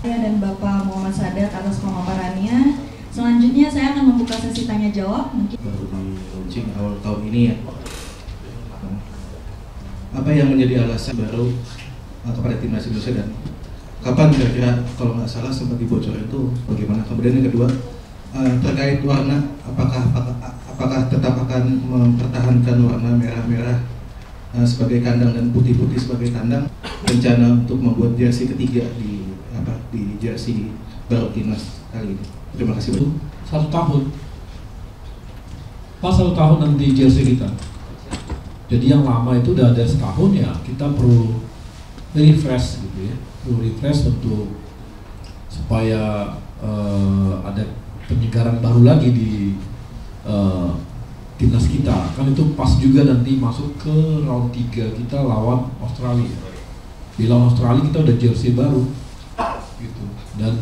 dan Bapak Muhammad Sadat atas pemaparannya. Selanjutnya saya akan membuka sesi tanya jawab. Mungkin baru di launching awal tahun ini ya. Apa yang menjadi alasan baru kepada timnas Indonesia dan kapan kira-kira, kalau nggak salah sempat dibocorin itu bagaimana? Kemudian yang kedua terkait warna, apakah tetap akan mempertahankan warna merah-merah sebagai kandang dan putih-putih sebagai kandang? Rencana untuk membuat jersey ketiga di jersey baru timnas kali ini. Terima kasih banyak. 1 tahun. Pas 1 tahun nanti jersey kita. Jadi yang lama itu udah ada setahun ya, kita perlu refresh gitu ya. Perlu refresh untuk supaya ada penyegaran baru lagi di timnas kita. Kan itu pas juga nanti masuk ke round 3 kita lawan Australia. Di lawan Australia kita udah jersey baru gitu. Dan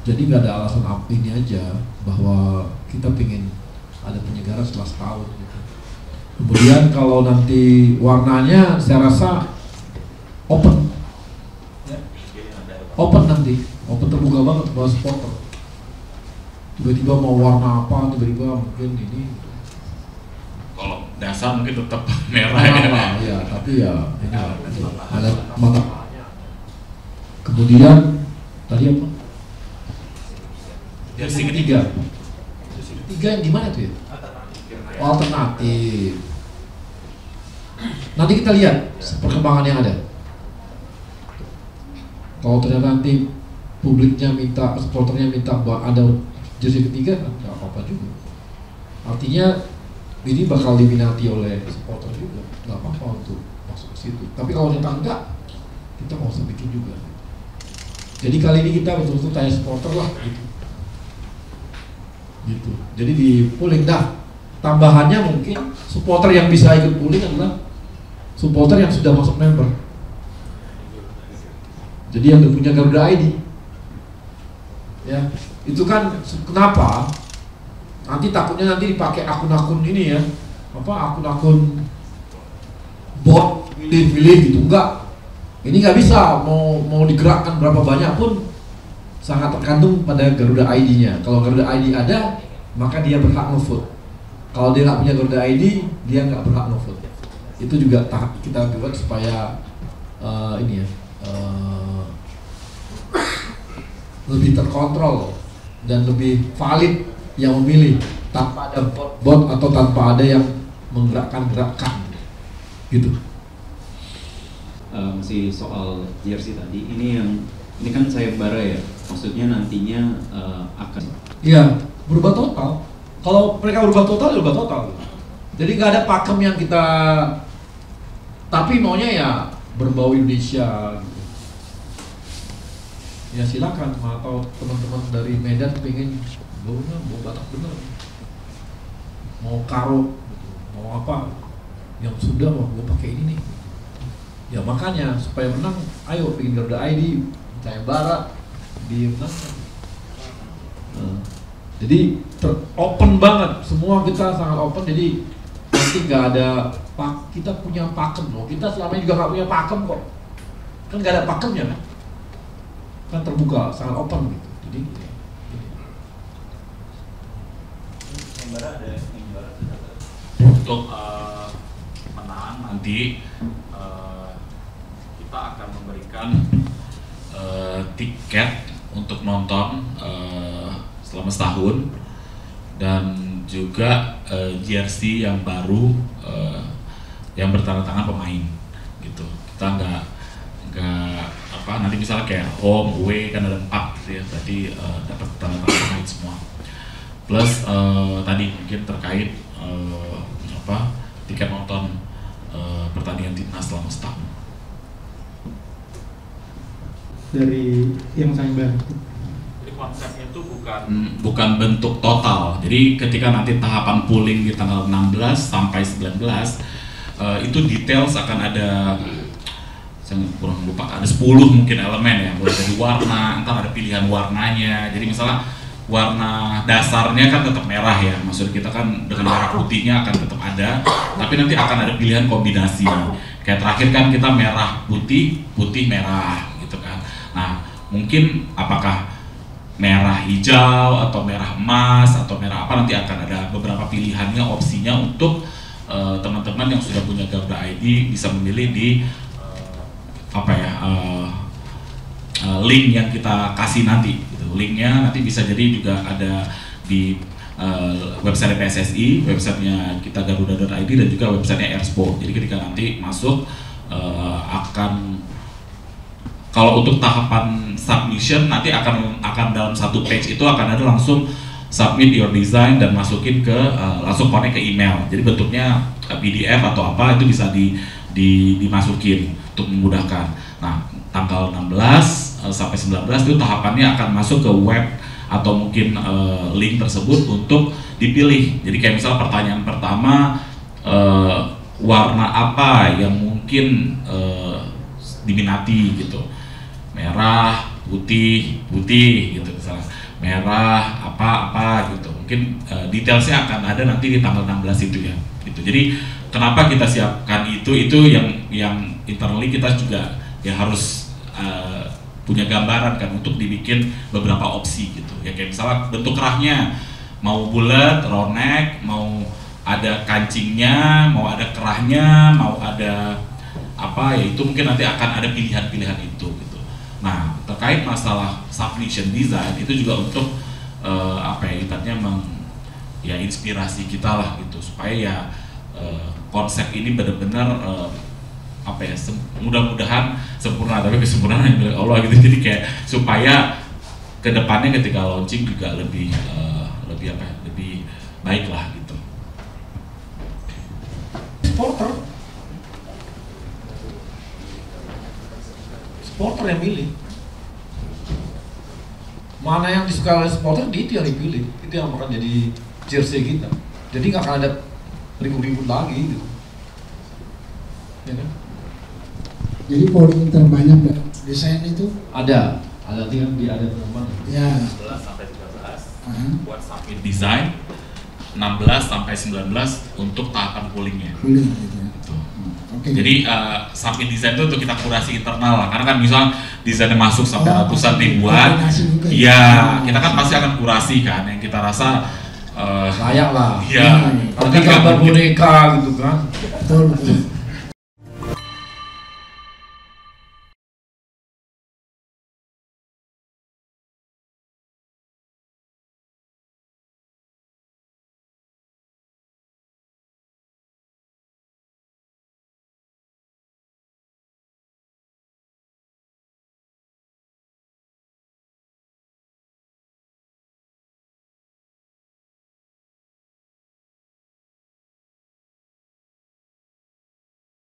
jadi nggak ada alasan ini aja bahwa kita pengen ada penyegaran setelah setahun gitu. Kemudian kalau nanti warnanya saya rasa open ya. Open nanti, open terbuka banget buat supporter. Tiba-tiba mau warna apa, tiba-tiba mungkin ini. Kalau dasar mungkin tetap merah ya, tapi ya ini ada mata. Kemudian tadi apa? Jersey ketiga. Jersey ketiga yang gimana tuh ya? Alternatif. Nanti kita lihat perkembangan yang ada. Kalau ternyata nanti publiknya minta, supporternya minta buat ada jersey ketiga, nggak apa-apa juga. Artinya ini bakal diminati oleh supporter juga, nggak apa-apa untuk masuk ke situ. Tapi kalau ternyata enggak, kita nggak usah bikin juga. Jadi kali ini kita betul-betul tanya supporter lah, gitu. Jadi di pooling dah. Tambahannya mungkin supporter yang bisa ikut pooling adalah supporter yang sudah masuk member. Jadi yang punya Garuda ID. Ya, itu kan kenapa? Nanti takutnya nanti dipakai akun-akun ini ya. Akun-akun bot pilih-pilih gitu. Enggak. Ini nggak bisa mau digerakkan berapa banyak pun sangat tergantung pada Garuda ID-nya. Kalau Garuda ID ada, maka dia berhak nge-vote. Kalau dia nggak punya Garuda ID, dia nggak berhak nge-vote. Itu juga tahap kita buat supaya ini ya lebih terkontrol dan lebih valid yang memilih tanpa ada bot atau tanpa ada yang menggerakkan gitu. Masih soal jersey tadi, ini kan sayembara ya, maksudnya nantinya akan iya berubah total. Kalau mereka berubah total, ya berubah total. Jadi nggak ada pakem yang kita, tapi maunya ya berbau Indonesia gitu. Ya silakan, atau teman-teman dari Medan pengen baunya bau Batak bener, mau karo gitu, mau apa yang sudah mau gue pakai ini nih. Ya makanya supaya menang, ayo bikin Garuda ID, sayembara, dimenangkan. Jadi open banget, semua kita sangat open. Jadi nanti nggak ada kita punya pakem loh. Kita selama ini juga nggak punya pakem kok. Kan nggak ada pakemnya kan terbuka, sangat open gitu. Jadi untuk menang nanti kita akan memberikan tiket untuk nonton selama setahun dan juga jersey yang baru yang bertanda tangan pemain gitu. Kita nggak nanti misalnya kayak home, away kan ada 4 gitu ya, berarti dapat tanda tangan pemain semua. Plus tadi mungkin terkait tiket nonton pertandingan timnas selama setahun. Dari yang sayembara. Konsepnya itu bukan bentuk total. Jadi ketika nanti tahapan pooling di tanggal 16 sampai 19 itu details akan ada, saya kurang lupa, ada 10 mungkin elemen ya, mulai dari warna, entar ada pilihan warnanya. Jadi misalnya warna dasarnya kan tetap merah ya, maksud kita kan dengan merah putihnya akan tetap ada, tapi nanti akan ada pilihan kombinasi. Kayak terakhir kan kita merah putih, putih merah gitu kan. Nah, mungkin apakah merah hijau atau merah emas atau merah apa, nanti akan ada beberapa pilihannya, opsinya untuk teman-teman yang sudah punya Gabra ID bisa memilih di link yang kita kasih nanti gitu. Linknya nanti bisa jadi juga ada di website PSSI, websitenya kita garuda.id, dan juga websitenya Erspo. Jadi ketika nanti masuk akan, kalau untuk tahapan submission nanti akan dalam satu page itu akan ada langsung submit your design dan masukin ke langsung connect ke email. Jadi bentuknya PDF atau apa itu bisa dimasukin untuk memudahkan. Nah, tanggal 16 sampai 19 itu tahapannya akan masuk ke web atau mungkin link tersebut untuk dipilih. Jadi kayak misalnya pertanyaan pertama, warna apa yang mungkin diminati gitu, merah, putih gitu misalnya, merah apa gitu. Mungkin detailsnya akan ada nanti di tanggal 16 itu ya gitu. Jadi kenapa kita siapkan itu yang internally kita juga ya harus punya gambaran kan untuk dibikin beberapa opsi gitu ya, kayak misalnya bentuk kerahnya mau bulat, round neck, mau ada kancingnya, mau ada kerahnya, mau ada apa ya, itu mungkin nanti akan ada pilihan-pilihan itu gitu. Nah, terkait masalah submission design itu juga untuk ibaratnya inspirasi kita lah gitu, supaya ya konsep ini benar-benar mudah-mudahan sempurna, tapi kesempurnaan yang milik Allah gitu. Jadi kayak supaya kedepannya ketika launching juga lebih baik lah gitu. Supporter yang milih. Mana yang disukai oleh supporter, itu yang dipilih. Itu yang akan jadi jersey kita. Jadi nggak akan ada ribut-ribut lagi gitu. Ya kan? Jadi polling terbanyak desain itu Ada tinggal ada teman. ya 11 sampai 13 buat submit design, 16 sampai 19 untuk tahapan pollingnya. polling gitu ya. Gitu. Oke. Jadi submit design itu untuk kita kurasi internal lah, karena kan misalnya desainnya masuk sampai ratusan ribuan, iya kita kan pasti akan kurasi kan yang kita rasa Layak lah. iya. Tapi gambar boneka gitu kan. Betul.